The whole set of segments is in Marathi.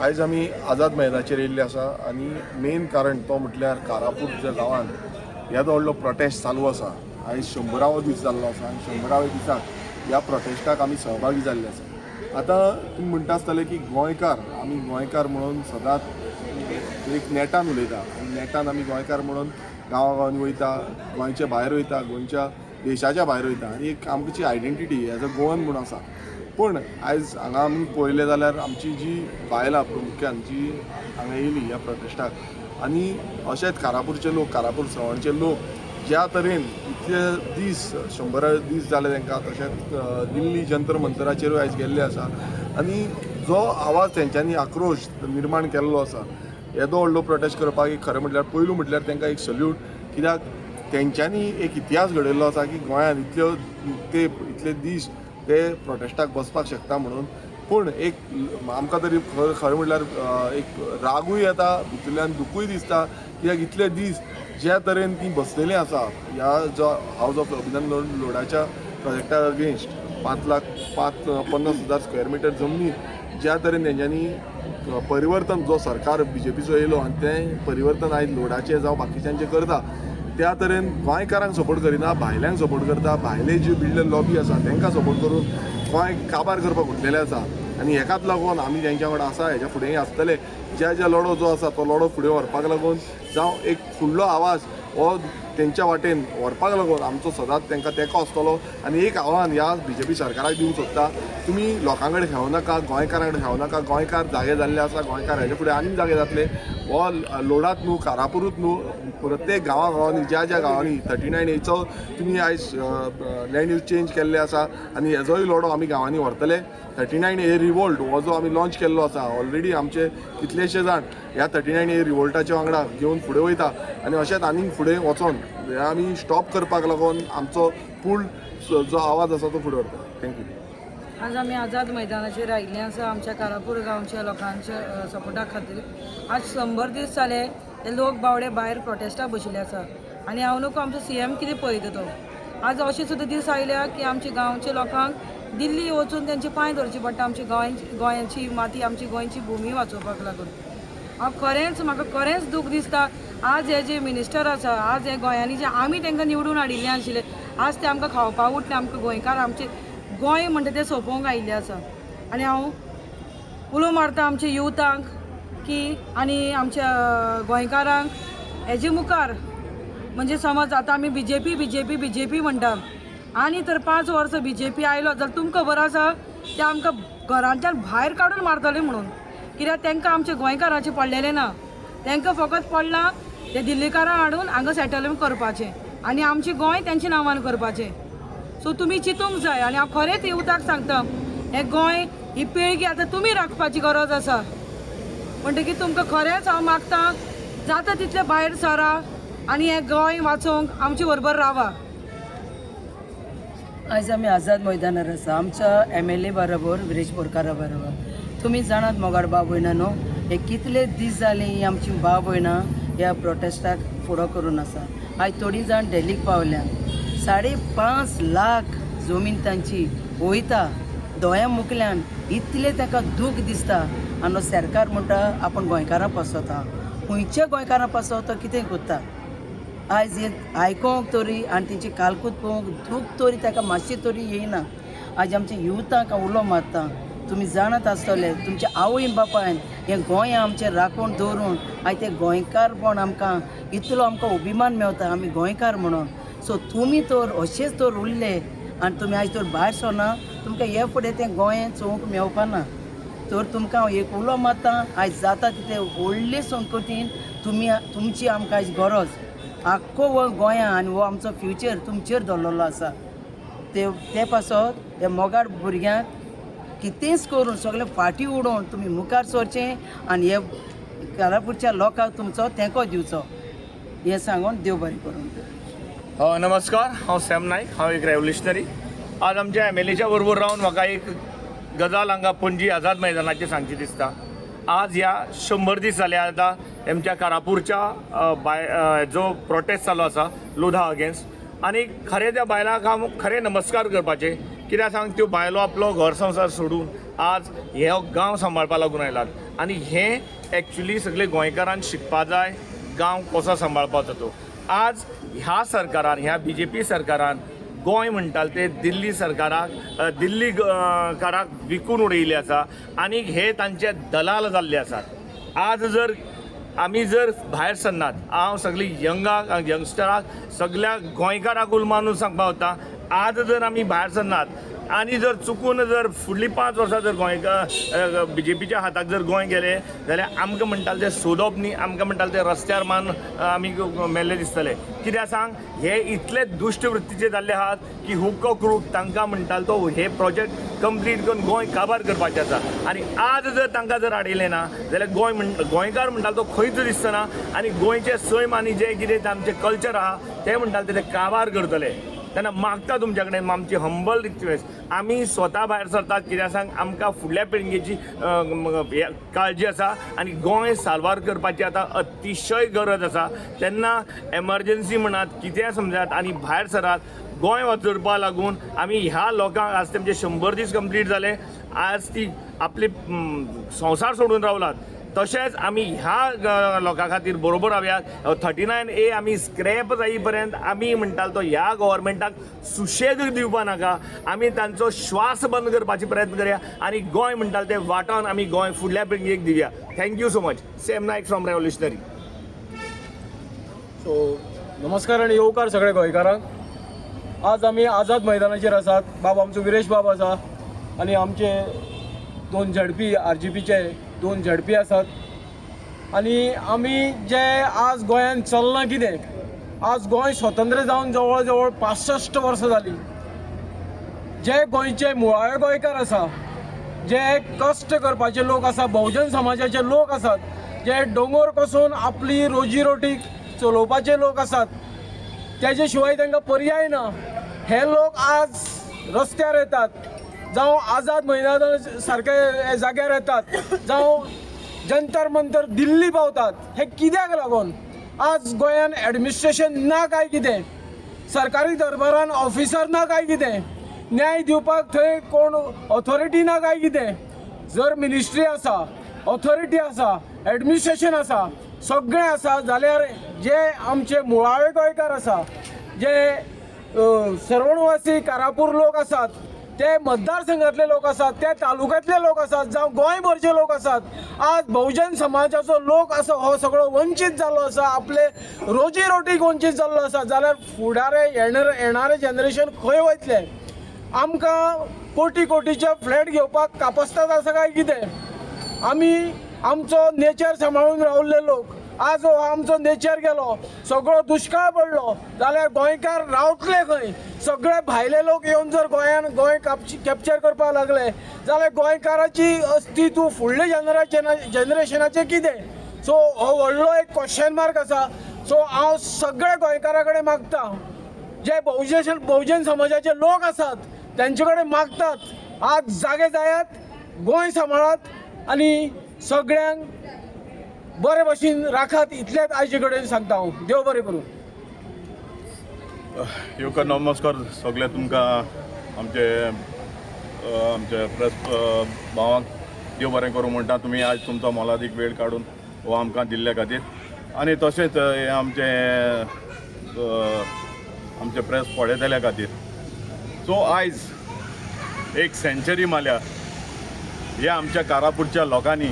आयज आमी आझाद मैदानाचेर येयल्ले आसा आनी मेन कारण तो म्हटल्यार कारापूर ज्या गांवांत येदो व्हडलो प्रोटेस्ट चालू आसा. आयज 100रावो दीस जाल्लो आसा आनी 100राव्या दिसाक ह्या प्रोटेस्टाक आमी सहभागी जाल्ले आसा. आतां तुमी म्हणटा आसतले की आमी गोंयकार म्हणून सदांच एक नेटान उलयता आनी नेटान आमी गोंयकार म्हणून गांवागांवांनी वयता, गोंयचे भायर वयता, गोंयच्या देशाच्या भायर वयता आनी एक आमची आयडेंटिटी एज अ गोवन म्हणून आसा. पूण आयज हांगा आमी पळयलें जाल्यार आमची जी बायलां प्रामुख्यान जी हांगा येयली ह्या प्रोटेस्टाक आनी अशेंच कारापूरचे लोक, कारापूर सवणचे लोक ज्या तरेन इतले दीस 100 दीस जाले तांकां, तशेंच दिल्ली जंतर मंतराचेरूय आयज गेल्ले आसा आनी जो आवाज तेंच्यांनी आक्रोश निर्माण केल्लो आसा, येदो व्हडलो प्रोटेस्ट करपाक एक खरें म्हटल्यार पयलू म्हटल्यार तांकां एक सल्यूट. कित्याक तेंच्यांनी एक इतिहास घडयल्लो आसा की गोंयांत इतले दीस ते प्रोटेस्टाक बसपाक शकता म्हणून. पूण एक आमकां तरी खरें म्हटल्यार एक रागूय येता, भितरल्यान दुखूय दिसता. कित्याक इतले दीस ज्या तरेन ती बसलेलीं आसा ह्या जो हावज ऑफ अभिनंदन लोडाच्या प्रोजेक्टा अगेन्स्ट 50,000 स्क्वेअर मिटर जमनी ज्या तरेन तेंच्यांनी परिवर्तन जो सरकार BJPचो येयलो आनी तें परिवर्तन आयज लोडाचें जावं बाकीच्यांचें करता, त्या तरेन गोंयकारांक सपोर्ट करिना, भायल्यांक सपोर्ट करता. भायले जे बिल्डर लॉबी आसा तांकां सपोर्ट करून गोंय काबार करपाक उठलेले आसा. आनी हेकाच लागून आमी तेंच्या वांगडा आसा, हेच्या फुडेंय आसतले. ज्या लढो जो आसा तो लढो फुडें व्हरपाक लागून जावं एक फुडलो आवाज हो तेंच्या वाटेन व्हरपाक लागून आमचो सदांच तांकां तेंको आसतलो. आनी एक आव्हान ह्या BJP सरकाराक दिवंक सोदता, तुमी लोकां कडेन खेळूं नाका, गोंयकारां कडेन खेळूं नाका. गोंयकार जागे जाल्ले आसा, गोंयकार हेजे फुडें आनीक जागे जातले. हो लोडात न्हू, कारापुरूत न्हू, प्रत्येक गांवांनी ज्या गांवांनी 39Aचो तुमी आयज लँड यूज चेंज केल्ले आसा आनी हेजोय लढो आमी गांवांनी व्हरतले. 39A रिवोल्ट हो जो आमी लॉन्च केल्लो आसा, ऑलरेडी आमचे कितलेशे जाण ह्या 39A रिवोल्टाच्या वांगडा घेवन फुडें वयता आनी अशेंच आनीक फुडें वचोन हे आमी स्टॉप करपाक लागून आमचो पूल जो आवाज आसा तो फुडें व्हरता. थँक्यू. आज आमी आझाद मैदानाचेर आयिल्ले आसा आमच्या कारापूर गांवच्या लोकांच्या सपोर्टा खातीर. आज 100 दीस जाले ते लोक बावडे भायर प्रोटेस्टाक बशिल्ले आसा आनी हांव नको आमचो CM कितें पळयता तो. आज अशे सुद्दां दीस आयल्या की आमच्या गांवच्या लोकांक दिल्ली वचून तेंचे पांय धरचे पडटा आमची गोंयांची माती, आमची गोंयची भुमी वाचोवपाक लागून. म्हाका खरेंच दूख दिसता. आज हे जे मिनिस्टर आसा, आज हे गोंयांनी जे आमी तांकां निवडून हाडिल्ले आशिल्ले, आज ते आमकां खावपाक उठले, आमकां गोंयकार आमचे गोंय म्हणटा तें सोंपोवंक आयिल्ले आसा. आनी हांव उलो मारता आमच्या युथांक की आनी आमच्या गोंयकारांक हेजे मुखार म्हणजे समज आतां आमी BJP म्हणटा आनी तर 5 वर्सां BJP आयलो जाल्यार तुमकां खबर आसा ते आमकां घरांतल्यान भायर काडून मारतले म्हणून. कित्याक तांकां आमच्या गोंयकारांचें पडलेलें ना, तांकां फकत पडलां ते दिल्लीकारां हाडून हांगा सेटलमेंट करपाचें आनी आमचें गोंय तेंच्या नांवान करपाचें. सो तुमी चिंतूंक जाय. आनी हांव खरेंच युथाक सांगता, हें गोंय ही पिळगी आतां तुमी राखपाची गरज आसा. म्हणटकीर तुमकां खरेंच हांव मागतां जाता तितले भायर सरा आनी हें गोंय वाचोवंक आमचे बरोबर रावा. आज आमी आझाद मैदानार आसा आमच्या MLA बरोबर, विरेश बोरकारा बरोबर. तुमी जाणात मोगाड भाव भयणां न्हू, हे कितले दीस जाले ही आमची भाव भयणां ह्या प्रोटेस्टाक फुडो करून आसा. आयज थोडी जाण दिल्लीक पावल्या. 5.5 लाख जमीन तांची वयता दोळ्या मुखल्यान. इतले ताका दूख दिसता आनी सरकार म्हणटा आपण गोंयकारां फसवता. खंयच्या गोंयकारां फसवता कितें कोत्ता. आयज हे आयकोंक तरी आनी तेंची कालकूत पळोवंक दूख तरी ताका मातशी तरी येयना. आयज आमच्या युथाक उलो मारता, तुमी जाणत आसतले तुमच्या आवय बापायन हें गोंय आमचें राखून दवरून आयज ते गोंयकारपण आमकां इतलो आमकां अभिमान मेवता आमी गोंयकार म्हणून. सो तुमी तर अशेंच तर उरले आनी तुमी आयज तर भायर सरना, तुमकां हे फुडें तें गोंय चोवंक मेवपाना. तर तुमकां हांव एक उलो मारता, आयज जाता तितले व्हडले संकटीन तुमची आमकां आयज गरज. आख्खो हो गोंयां आनी हो आमचो फ्युचर तुमचेर दवरलेलो आसा. ते पासत हे मोगाड भुरग्यांक कितेंच करून सगळें फाटीं उडोवन तुमी मुखार सरचें आनी हे कारापूरच्या लोकांक तुमचो तेंको दिवचो हें सांगून देव बरें करूं. नमस्कार, हांव सॅम नायक, हांव एक रेव्होल्युशनरी. आज आमच्या MLAच्या बरोबर रावन म्हाका एक गजाल हांगा पणजी आझाद मैदानाचेर सांगची दिसता. आज ह्या 100 दीस जाले आतां आमच्या कारापूरच्या जो प्रोटेस्ट चालू आसा लोधा अगेन्स्ट. आनी खरें त्या बायलांक हांव खरें नमस्कार करपाचें. कित्याक सांग त्यो बायलो आपलो घर संवसार सोडून आज हे गांव सांबाळपा लागून आयल्यात. आनी हें एक्चुली सगळे गोंयकारांक शिकपा जाय गांव कसो सांबाळपाचो तो. आज ह्या सरकारान, ह्या BJP सरकारान गोंय म्हणटाले ते दिल्ली सरकाराक दिल्लीकाराक विकून उडयिल्ले आसा आनी हे तांचे दलाल जाल्ले आसात. आज जर आमी जर भायर सरनात, हांव सगळी यंगस्टराक सगळ्या गोंयकाराक उलमानून सांगपा वता, आज जर आमी भायर सरनात आनी जर चुकून जर फुडलीं 5 वर्सां जर गोंयकार BJPच्या हाताक जर गोंय गेले जाल्यार आमकां म्हणटाले ते सोदप न्ही, आमकां म्हणटाले ते रस्त्यार मान आमी मेल्ले दिसतले. कित्याक सांग, हे इतले दुश्ट वृत्तीचे जाल्ले आहात की हुक्को क्रूक तांकां म्हणटालो तो हे प्रोजेक्ट कंप्लीट करून गोंय काबार करपाचें आसा. आनी आज जर तांकां जर आडयलें ना जाल्यार गोंयकार म्हणटालो तो खंयच दिसतना आनी गोंयचे सैम आनी जे कितें आमचें कल्चर आहा ते म्हणटाले ते काबार करतले. तेन्ना मागता तुमच्या कडेन आमची हंबल रिक्वेस्ट, आमी स्वता भायर सरतात कित्याक सांग आमकां फुडल्या पिळगेची काळजी आसा आनी गोंय साल्वार करपाची आतां अतिशय गरज आसा. तेन्ना एमर्जन्सी म्हणात, कितें समजात आनी भायर सरात. गोंय वाचोवपा लागून आमी ह्या लोकांक आज तेमचे 100 दीस कंप्लीट जाले, आज ती आपले संवसार सोडून रावलात. तशेंच आमी ह्या लोकां खातीर बरोबर रावयात. 39A आमी स्क्रॅप जाई पर्यंत आमी म्हणटालो तो ह्या गव्हर्मेंटाक सुशेग दिवपा नाका. आमी तांचो श्वास बंद करपाचे प्रयत्न करया आनी गोंय म्हणटालो ते वाटोन आमी गोंय फुडल्या पिळगेक दिवया. Thank you so much. Sam Naik from revolutionary. So नमस्कार आणि येवकार सगळे गोंयकारांक. आज आमी आझाद मैदानाचेर आसात. बाब आमचो विरेश बाब आसा आनी आमचे 2 झडपी RGPचे 2 झडपी आसात. आनी आमी जे आज गोंयान चलना कितें, आज गोंय स्वतंत्र जावन जवळ जवळ 65 वर्सां जालीं. जे गोंयचे मुळावे गोंयकार आसा, जे कश्ट करपाचे लोक आसा, बहुजन समाजाचे लोक आसात, जे दोंगर कसून आपली रोजी रोटी चलोवपाचे लोक आसात, त्याचे शिवाय तांकां पर्याय ना. हे लोक आज रस्त्यार येतात, जावं आझाद मैदाना सारके जाग्यार येतात, जावं जंतर मंतर दिल्ली पावतात. हे कित्याक लागून? आज गोंयान एडमिनिस्ट्रेशन ना काय कितें? सरकारी दरबारान ऑफिसर ना काय कितें? न्याय दिवपाक थंय कोण ऑथॉरिटी ना काय कितें? जर मिनिस्ट्री आसा, ऑथॉरिटी आसा, एडमिनिस्ट्रेशन आसा, सगळें आसा जाल्यार जे आमचे मुळावे गोंयकार आसा, जे सर्वणवासी कारापूर लोक आसात, ते मतदारसंघातले लोक आसात, ते तालुक्यांतले लोक आसात, जावं गोंयभरचे लोक आसात, आज बहुजन समाजाचो लोक आसा हो सगळो वंचीत जाल्लो आसा, आपले रोजी रोटीक वंचीत जाल्लो आसा. जाल्यार फुडारे येणारे जनरेशन खंय वयतले? आमकां कोटी कोटीचे फ्लॅट घेवपाक कापस्ताद आसा काय कितें? आमी आमचो नेचर सांबाळून रावल्ले लोक, आज हो आमचो नेचर गेलो, सगळो दुश्काळ पडलो जाल्यार गोंयकार रावतले खंय? सगळे भायले लोक येवन जर गोंय कॅप्चर करपाक लागले जाल्यार गोंयकाराची अस्तित्व फुडले जनरेशनाचे कितें? सो हो व्हडलो एक क्वेश्चन मार्क आसा. सो हांव सगळे गोंयकारा कडेन मागता, जे बहुजन समाजाचे लोक आसात त्यांचे कडेन मागतात, आज जागे जायात, गोंय सांबाळात आनी सगळ्यांक बरे भशेन राखात. इतलेंच आयचे कडेन सांगता हांव. देव बरें करूं. येवकार नमस्कार सगळे तुमकां. आमचे प्रेस भावांक देव बरें करूं म्हणटा. तुमी आज तुमचो मोलादीक वेळ काडून हो आमकां दिल्ले खातीर आनी तशेंच हे आमचे प्रेस पळयतल्या खातीर. सो आयज एक सेंचुरी मारल्या ह्या आमच्या कारापूरच्या लोकांनी.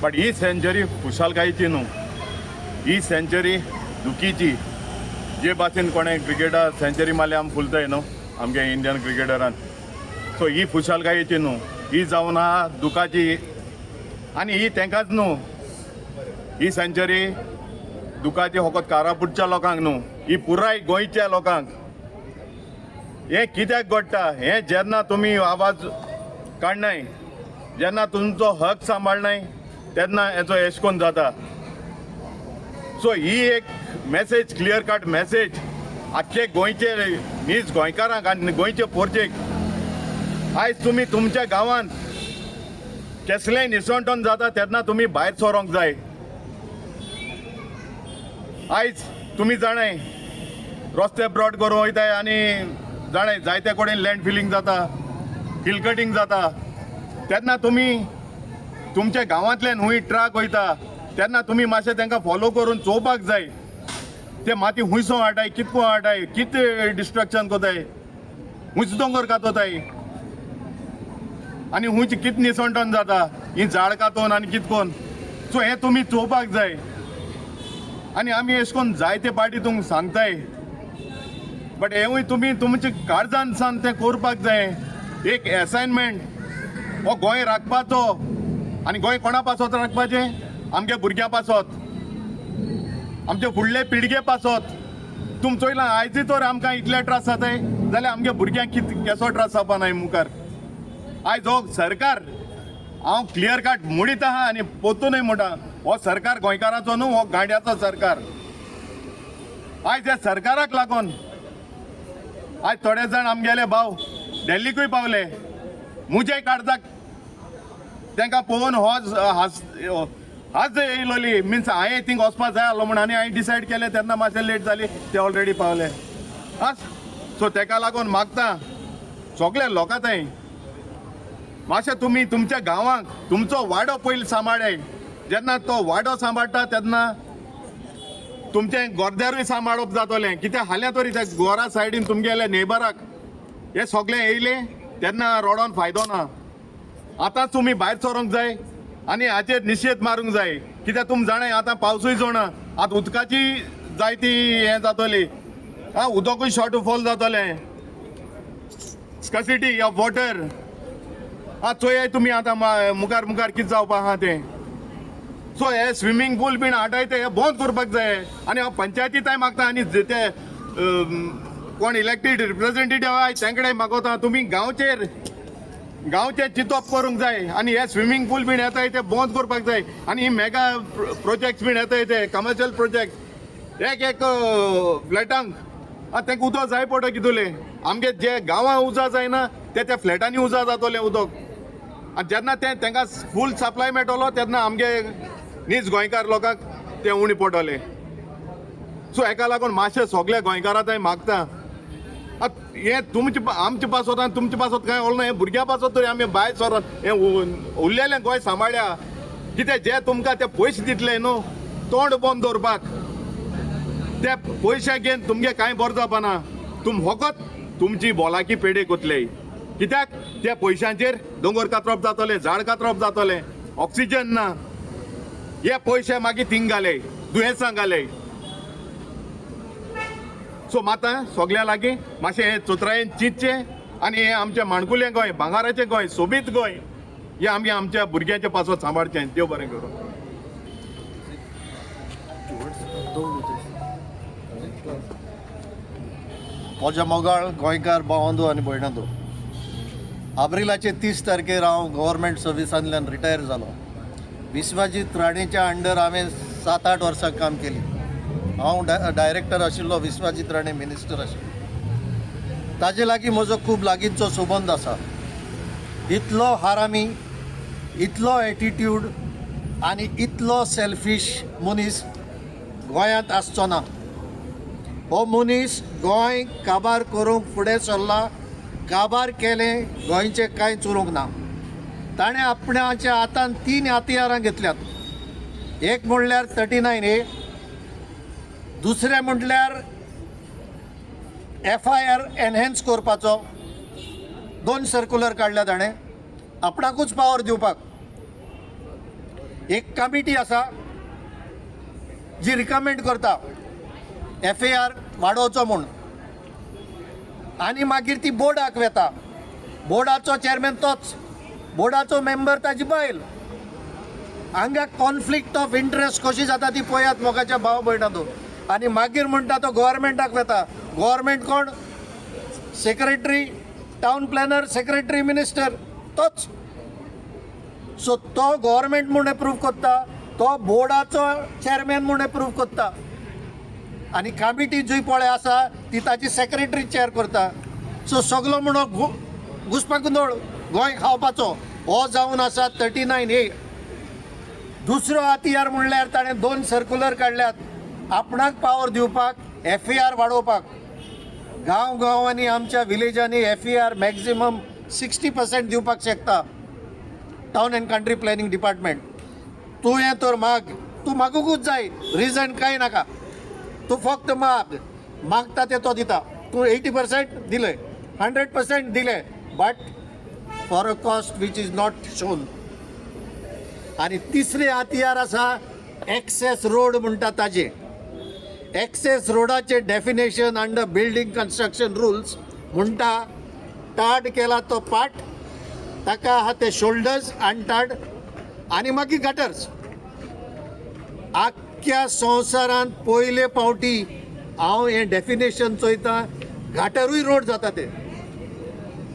बट ही सेंचुरी खुशालकायेची न्हू, ही सेंचुरी दुखीची. जे भाशेन कोणें क्रिकेटार सेंचुरी मारल्या आमी फुलताय न्हू आमगे इंडियन क्रिकेटरान. सो ही खुशालकायेची न्हू, ही जावन आहा दुखाची. आनी ही तेंकाच न्हू, ही सेंचुरी दुखाची फकत कारापूरच्या लोकांक न्हू, ही पुराय गोंयच्या लोकांक. हें कित्याक घडटा? हें जेन्ना तुमी आवाज काडनाय, जेन्ना तुमचो हक सांबाळनाय, तेन्ना हेचो एश कोन्न जाता. सो ही एक मेसेज, क्लियर कट मेसेज आख्खे गोंयचे न्हीज गोंयकारांक आनी गोंयचे पोरचेक. आयज तुमी तुमच्या गांवांत कसलेंय निसवटोन जाता तेन्ना तुमी भायर सरोंक जाय. आयज तुमी जाणाय रस्ते ब्रॉड करूं वयताय आनी जाणाय जायते कडेन लँड फिलिंग जाता, हिल कटींग जाता. तेन्ना तुमच्या गांवांतल्यान हुंय ट्रक वयता तेन्ना तुमी मातशें तांकां फॉलो करून चोवपाक जाय ते माती हुंयसो हाडटाय कितको हाडटाय कितें डिस्ट्रक्शन कोताय हुंयच दोंगर कातोताय आनी हुंयची कितें निसवणटण जाता ही झाड कातोवन आनी कितकोन सो हें तुमी चोवपाक जाय आनी आमी अशें करून जायते पाटी तुमकां सांगताय बट हेवूय तुमी तुमच्या काळजान सान तें करपाक जाय एक एसायनमेंट हो गोंय राखपाचो आनी गोंय कोणा पासत राखपाचें आमगे भुरग्यां पासत आमचे फुडले पिळगे पासत तुम चोयलां आयज तर आमकां इतले त्रास जाताय जाल्यार आमगे भुरग्यांक केसो त्रास जावपा नाय मुखार आयज हो सरकार हांव क्लियर कट म्हणीत आहा आनी पोतूनय म्हणटा हो सरकार गोंयकाराचो न्हू हो गांड्याचो सरकार आयज ह्या सरकाराक लागून आयज थोडे जाण आमगेले भाव दिल्लीकूय पावले मुजे काळजाक तांकां पळोवन आज येयलोली मिन्स हांवें थिंग वचपा जाय आसलो म्हण आनी हांवें डिसायड केलें तेन्ना मातशें लेट जाली ते ऑलरेडी पावले सो तेका लागून मागता सगळे लोकां थंय मातशें तुमी तुमच्या गांवांक तुमचो वाडो पयलीं सांबाळाय जेन्ना तो वाडो सांबाळटा तेन्ना तुमचें गोरद्यारूय सांबाळप जातलें कित्याक हाल्या तरी त्या गोरा सायडीन तुमगेले नेबराक हे सगळें येयले तेन्ना रोडोन फायदो ना आतांच तुमी भायर सरोंक जाय आनी हाचेर निशेध मारूंक जाय कित्याक तुमी जाणाय आतां पावसूय जोणा आतां उदकाची जायती हें जातली उदकूय शॉर्टफॉल जातलें स्कसिटी ऑफ वॉटर चोय तुमी आतां मुखार मुखार कितें जावपा आहा तें सो हे स्विमींग पूल बीन हाडटाय ते हे बंद करपाक जाय आनी हांव पंचायतींताय मागता आनी ते कोण इलेक्टेड रिप्रेझेंटेटिव्ह आहाय तांकडेय मागोता तुमी गांवचे चिंतप करूंक जाय आनी हे स्विमींग पूल बीन येताय ते बंद करपाक जाय आनी ही मेगा प्रोजेक्ट्स बीन येताय ते कमर्शियल प्रोजेक्ट एक फ्लॅटांक तांकां उदक जाय पडटा कितुले आमगे जे गांवां उजा जायना ते फ्लॅटांनी उजा जातलें उदक आनी जेन्ना तांकां फूल सप्लाय मेळटलो तेन्ना आमगे नीज गोंयकार लोकांक तें उणी पडटलें सो हेका लागून मातशें सगळे गोंयकारां थंय मागता हें तुमचे आमचे पासत आनी तुमचे पासत कांय उरना हें भुरग्यां पासत तरी आमी भायर सरोन हें उरलेलें गोंय सांबाळ्या कितें जे तुमकां ते पयशे दितले न्हू तोंड बंद दवरपाक ते पयशे घेवन तुमगे कांय बरें जावपाना तुम फकत तुमची भोलाकी पेडे कोतले कित्याक त्या पयशांचेर दोंगर कातरप जातलें झाड कातरप जातलें ऑक्सिजन ना हे पयशे मागीर थिंग घाले दुयेंसां घाले सो माता सगळ्या लागीं मातशें हें चोत्रायेन चिंतचें आनी हें आमचें माणकुलें गोंय भांगाराचें गोंय सोबीत गोंय हें आमी आमच्या भुरग्यांच्या पासत सांबाळचें देव बरें करूं म्हज्या मोगाळ गोंयकार भावांदो आनी भयणांदो एप्रिलाचे 30 तारखेर हांव गव्हर्मेंट सर्विसांतल्यान रिटायर जालो विश्वजीत राणेच्या अंडर हांवें 7-8 वर्सां काम केली हांव डायरेक्टर आशिल्लो विश्वजीत राणे मिनिस्टर आशिल्लो ताजे लागीं म्हजो खूब लागींचो संबंद आसा इतलो हारामी इतलो एटिट्यूड आनी इतलो सेल्फीश मनीस गोंयांत आसचो ना हो मनीस गोंय काबार करूंक फुडें सरला काबार केलें गोंयचें कांयच उरूंक ना ताणें आपणाच्या हातान 3 हातियारां घेतल्यात एक म्हणल्यार 39A दुसरें म्हटल्यार FIR एनहेन्स करपाचो 2 सर्क्युलर काडल्या ताणें आपणाकूच पावर दिवपाक एक कमिटी आसा जी रिकमेंड करता FIR वाडोवचो म्हूण आनी मागीर ती बोर्डाक वेता बोर्डाचो चेअरमॅन तोच बोर्डाचो मेंबर ताजी बायल हांगा कॉन्फ्लिक्ट ऑफ इंट्रस्ट कशी जाता ती पळयात मोगाच्या भाव भयणांदो आनी मागीर म्हणटा तो गव्हर्मेंटाक वेता गव्हर्मेंट कोण secretary town planner secretary minister तोच सो तो गव्हर्मेंट म्हूण एप्रूव करता तो बोर्डाचो चेअरमॅन म्हूण एप्रूव करता आनी कमिटी जी पळय आसा ती ताची सेक्रेटरी चेअर करता सो सगलो म्हणून घुसपागोंदळ गोंय खावपाचो हो जावन आसा 39A दुसरो हातियार म्हणल्यार ताणें 2 सर्क्युलर काडल्यात आपणाक पावर दिवपाक FIR वाडोवपाक गांवांनी आमच्या विलेजांनी FIR मॅक्झिमम 60% दिवपाक शकता town and country planning department तूं हें तर माग, तूं मागूंकूच जाय, रिजन कांय नाका, तूं फक्त मागता ते तो दिता. तूं 80% दिले, 100% दिले, but for a cost which is not shown. आनी तिसरे हातियार आसा एक्सेस रोड म्हणटा ताजे. एक्सेस रोडाचे definition under building construction rules म्हणटा टाड केला तो पाट, ताका आहा ते शोल्डर्स आंटाड आनी मागीर गटर्स. आख्ख्या संवसारांत पयले फावटी हांव हें डेफिनेशन चोयतां, घाटरूय रोड जाता ते.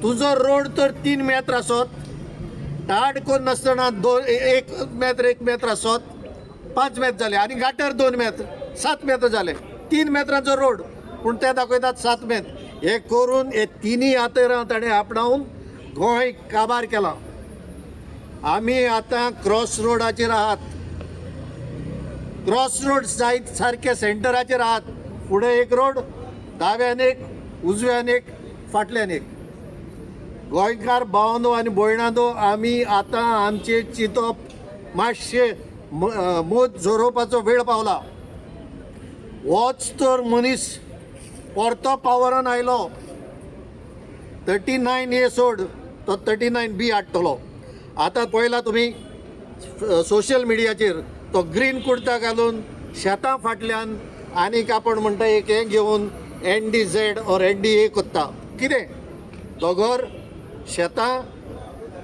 तुजो रोड तर 3 मेत्र आसत, टाड कोन्न नासतना 1 मेत्र आसत, 5 मेत्र जाले, आनी गाटर 2 मेत्र, 7 मेत्र जाले. 3 मेत्रांचो रोड पूण ते दाखयतात 7 मेत्र. हे करून हे तिनी हातेरां ताणें आपणावन गोंय काबार केलां. आमी आतां क्रॉस रोडाचेर आहात. क्रॉस रोड जायत सारके सेंटराचेर आहात. फुडें एक रोड, दाव्यान एक, उजव्यान एक, फाटल्यान एक. गोंयकार भावंदो आनी भयणांदो, आमी आतां आमचे चिंतप मातशे मोद जोरोवपाचो वेळ पावला. होच तर मनीस परतो पावरान आयलो, 39A सोड, तो 39B हाडटलो. आतां पळयला तुमी सोशल मिडियाचेर तो ग्रीन कुर्ता घालून शेतां फाटल्यान आनीक आपण म्हणटा एक हें घेवन NDZ और NDA कोत्ता. कितें दोगोर शेतां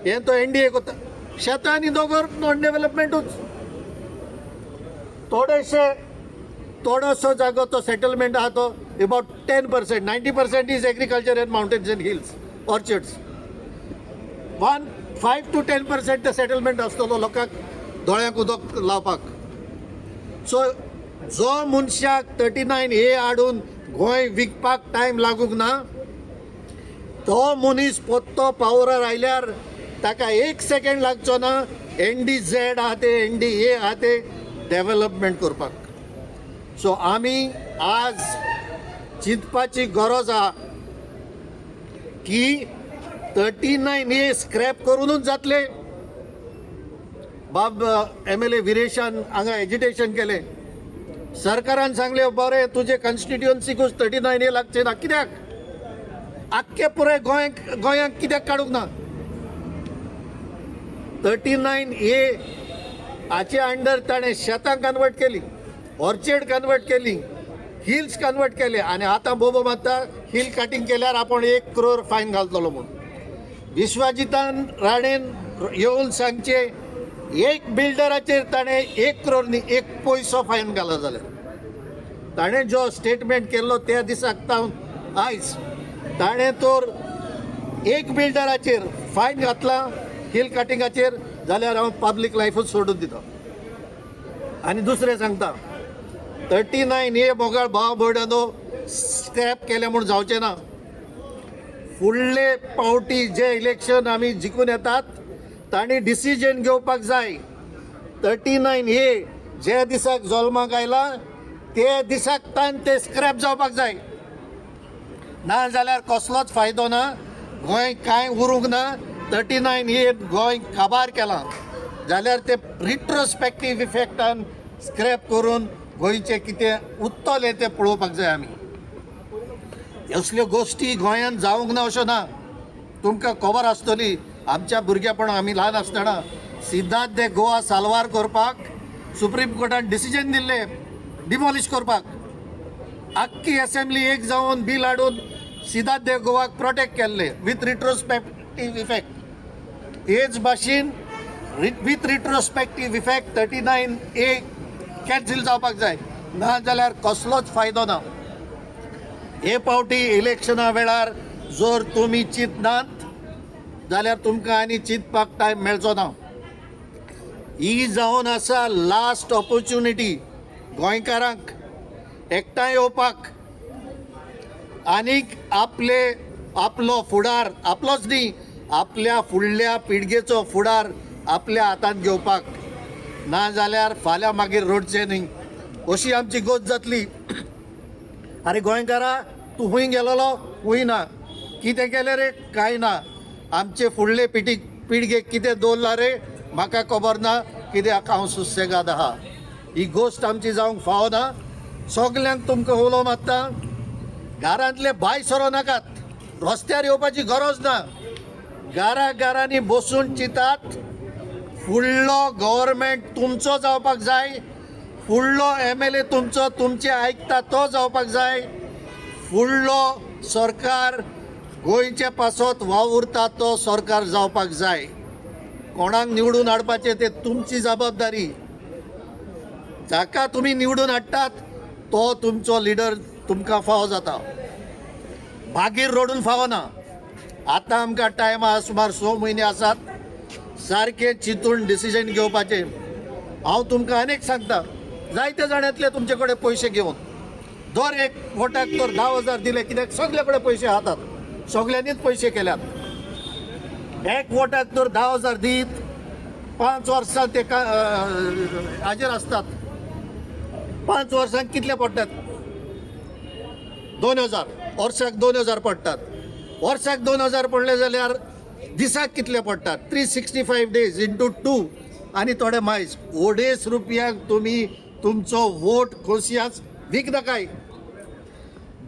हें तो NDA कोत्ता. शेतां आनी दोगोर नॉन डेव्हलपमेंटूच. थोडोसो जागो तो सेटलमेंट आहा तो about 10%, 90% is agriculture end mountains end hills, orchards. 5 to 10% ते सेटलमेंट आसतलो लोकांक दोळ्यांक उदक लावपाक. सो जो मनशाक 39A हाडून गोंय विकपाक टायम लागूंक ना, तो मनीस पोत्तो पावरार आयल्यार ताका 1 सेकंड लागचो ना NDZ आहा ते NDA आहा ते डेव्हलपमेंट करपाक. सो आमी आज चिंतपाची गरज आहा की 39A स्क्रॅप करूनच जातले. बाब MLA विरेशान हांगा एजिटेशन केलें. सरकारान सांगलें बरें तुजे कॉन्स्टिट्युएन्सीकूच 39A लागचे ना. कित्याक आख्खे पुराय गोंयांक कित्याक काडूंक ना? 39A हाचे अंडर ताणें शेतां कन्वर्ट केली, ऑर्चर्ड कन्वर्ट केली, हिल्स कन्वर्ट केले, आनी आतां बोबो मारता हिल कटिंग केल्यार आपण 1 crore फायन घालतलो म्हणून. विश्वजितान राणेन येवन सांगचे एक बिल्डराचेर ताणें 1 crore न्ही 1 पैसो फायन घालो जाल्यार. ताणें जो स्टेटमेंट केल्लो त्या दिसाक तावन आयज ताणें तर एक बिल्डराचेर फायन घातला हिल कटिंगाचेर, जाल्यार हांव पब्लीक लायफूच सोडून दिता. आनी दुसरें सांगता 39A मोगाळ भाव भयणांदो स्क्रॅप केलें म्हूण जावचें ना. फुडले पावटी जे इलेक्शन आमी जिखून येतात तांणी डिसिजन घेवपाक जाय. 39A जे दिसाक जल्माक आयला ते दिसाक तान ते स्क्रॅप जावपाक जाय. ना जाल्यार कसलोच फायदो ना. गोंय कांय उरूंक ना. 39A गोंय काबार केलां जाल्यार ते रिट्रोस्पेक्टीव इफेक्टान स्क्रॅप करून गोंयचे कितें उत्तले ते पळोवपाक जाय आमी. असल्यो गोश्टी गोंयांत जावंक ना अशें ना. तुमकां खबर आसतली आमच्या भुरगेपणां आमी ल्हान आसतना सिद्धार्थ दे गोवा साल्वार करपाक सुप्रीम कोर्टान डिसिजन दिल्लें डिमॉलिश करपाक. आख्खी असेंब्ली एक जावन बील हाडून सिद्धार्थ दे गोवाक प्रोटेक्ट केल्लें विथ रिट्रोस्पेक्टीव इफेक्ट. हेच भाशेन विथ रिट्रोस्पेक्टीव इफेक्ट 39A कॅन्सील जावपाक जाय. ना जाल्यार कसलोच फायदो ना. हे पावटी इलेक्शना वेळार जर तुमी चिंतनात जाल्यार तुमकां आनी चिंतपाक टायम मेळचो ना. ही जावन आसा लास्ट ऑपॉर्च्युनिटी गोंयकारांक एकठांय येवपाक आनीक आपलो फुडार, आपलोच न्ही आपल्या फुडल्या पिळगेचो फुडार आपल्या हातांत घेवपाक. ना जाल्यार फाल्यां मागीर रडचें न्ही अशी आमची गोश्ट जातली. अरे गोंयकारा तूं हूंय गेलोलो? हूंय ना. कितें केलें रे? कांय ना. आमचे फुडले पिटीक पिळगेक कितें दवरला रे म्हाका खबर ना, कित्याक हांव सुसेगाद आहा. ही गोश्ट आमची जावंक फावना. सगल्यांक तुमकां उलो मारता, घरांतले भायर सरो नाकात, रस्त्यार येवपाची गरज ना. घरांनी बसून चिंतात. फुडलो गव्हर्मेंट तुमचो जावपाक जाय, फुडलो MLA तुमचो, तुमचे आयकता तो जावपाक जाय, फुडलो सरकार गोंयचे पासत वावुरता तो सरकार जावपाक जाय. कोणाक निवडून हाडपाचें ते तुमची जबाबदारी. जाका तुमी निवडून हाडटात तो तुमचो लिडर तुमकां फावो जाता, मागीर रडून फावना. आतां आमकां टायम आहा, सुमार 6 म्हयने आसात सारके चिंतून डिसिजन घेवपाचें. हांव तुमकां आनीक सांगता, जायते जाण येतले तुमचे कडेन पयशे घेवन. दर एक वोटाक तर 10,000 दिले, कित्याक सगळे कडेन पयशे हातात, सगळ्यांनीच पयशे केल्यात. एक वोटाक तर 10,000 दीत, 5 वर्सां ते हाजेर आसतात. 5 वर्सांक कितले पडटात? 2,000. वर्साक 2,000 पडटात. वर्साक 2,000 पडले जाल्यार दिसाक कितले पडटात? 365 days into 2 आनी थोडे मायज. 250 रुपयांक तुमी तुमचो वोट खोसियाच विकनाकाय.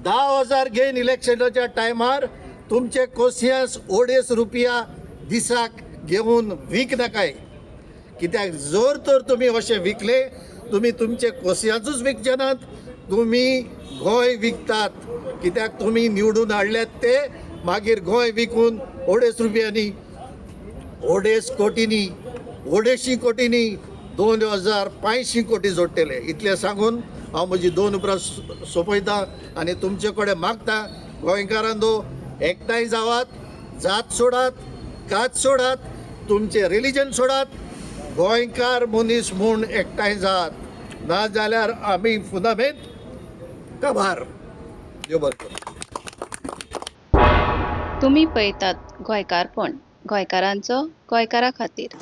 10,000 घेवन इलेक्शनाच्या टायमार तुमचे खोसियास 250 रुपया दिसाक घेवन विकनाकाय. कित्याक जर तर तुमी अशें विकले, तुमी तुमचे खोसियाचूच विकचे नात, तुमी गोंय विकतात. कित्याक तुमी निवडून हाडल्यात ते मागीर गोंय विकून 250 रुपयांनी, 250 कोटींनी, 250 कोटींनी 2,500 कोटी जोडटले. इतले सांगून हांव म्हजी 2 उतरां सोंपयतां आनी तुमचे कडेन मागता, गोंयकारांनो एकठांय जावात, जात सोडात, कात सोडात, तुमचे रिलीजन सोडात, गोंयकार मनीस म्हूण एकठांय जात. ना जाल्यार आमी फुदामेंत काबार. देव बरें करूं. तुम्ही पळयतात गोंयकारपण, गोंयकारांचो गोंयकारा खातीर.